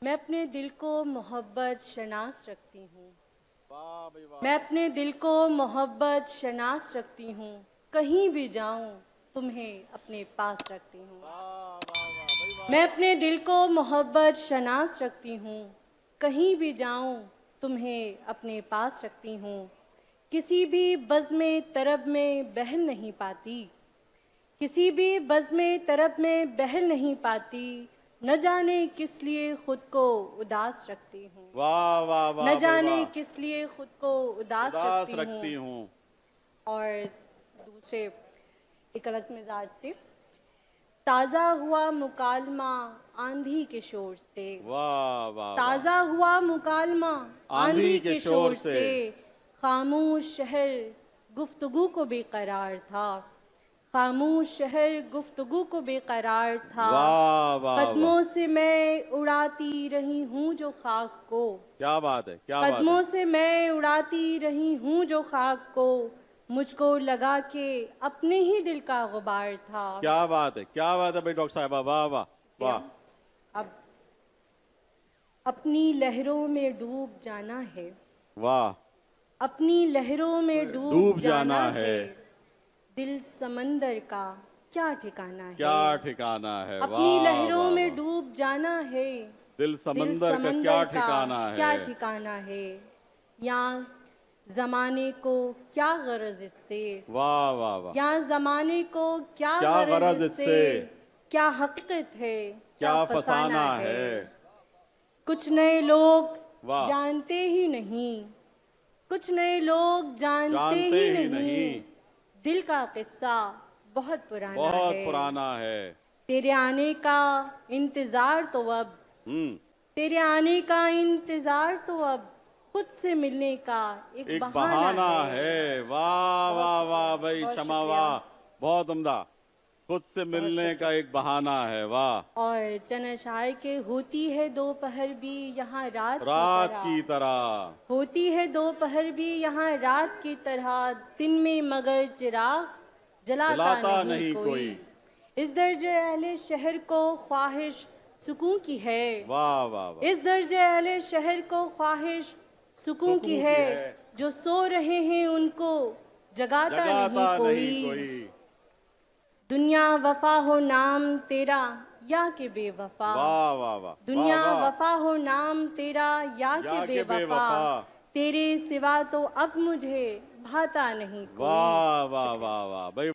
मैं अपने दिल को मोहब्बत शनास रखती हूँ। वाह भाई वाह। मैं अपने दिल को मोहब्बत शनास रखती हूँ। कहीं भी जाऊँ तुम्हें अपने पास रखती हूँ। वाह वाह वाह भाई वाह। मैं अपने दिल को मोहब्बत शनास रखती हूँ। कहीं भी जाऊँ तुम्हें अपने पास रखती हूँ। किसी भी बज़्म तरब में बहल नहीं पाती। किसी भी बज़्म तरब में बहल नहीं पाती। न जाने किस लिए खुद को उदास रखती हूँ। वाह वाह वाह न भाई जाने वाह। किस लिए खुद को उदास उदास रखती रखती हूँ। हूँ। और दूसरे एक अलग मिजाज से, ताज़ा हुआ मुकालमा आंधी के शोर से। वाह वाह वाह। ताज़ा हुआ मुकालमा आंधी आंधी के के शोर शोर से। से। खामोश शहर गुफ्तगू को बेकरार था। खामोश शहर गुफ्तगू को बेकरार था। वाह वाह वाह। कदमों से मैं उड़ाती रही हूँ जो खाक को। क्या बात है, क्या बात है। कदमों से मैं उड़ाती रही हूँ जो खाक को। मुझको लगा के अपने ही दिल का गुबार था। क्या बात है, क्या बात है भाई डॉक्टर साहबा। वाह वाह वाह। अब अपनी लहरों में डूब जाना है। वाह। अपनी लहरों में डूब जाना है। दिल समंदर का क्या ठिकाना है। क्या ठिकाना है। अपनी वाह लहरों वाह में वाह। डूब जाना है। दिल दिल समंदर का क्या समंदर का ठिकाना क्या है। ठिकाना है। यहाँ जमाने को क्या गरज इससे। वाह वाह वाह। यहाँ जमाने को क्या क्या गरज गरज इससे। इससे। क्या हकीकत है क्या क्या फसाना फसाना है। है। कुछ नए लोग वाह। जानते ही नहीं। कुछ नए लोग जानते जानते ही ही नहीं। नहीं। दिल का किस्सा बहुत पुराना बहुत है। पुराना है। तेरे आने का इंतजार तो अब। तेरे आने का इंतजार तो अब खुद से मिलने का एक बहाना बहाना है। वाह वाह वाह भाई बहुत क्षमा शुक्रिया। वाह। बहुत उम्दा। खुद से मिलने का एक बहाना है। वाह। और चना शायर के होती है दोपहर भी यहाँ रात रात की तरह। होती है दोपहर भी यहाँ रात की तरह। दिन में मगर चिराग जलाता जलाता नहीं कोई। इस दर्जे अहले शहर को ख्वाहिश सुकून की है। वाह वाह वाह। इस दर्जे अहले शहर को ख्वाहिश सुकून की है। जो सो रहे हैं उनको जगाता नहीं कोई। दुनिया वफा हो नाम तेरा या के बेवफा। वाह वाह वाह। दुनिया वफा हो नाम तेरा या के बेवफा। तेरे सिवा तो अब मुझे भाता नहीं कोई। वाह वाह वाह वाह भाई।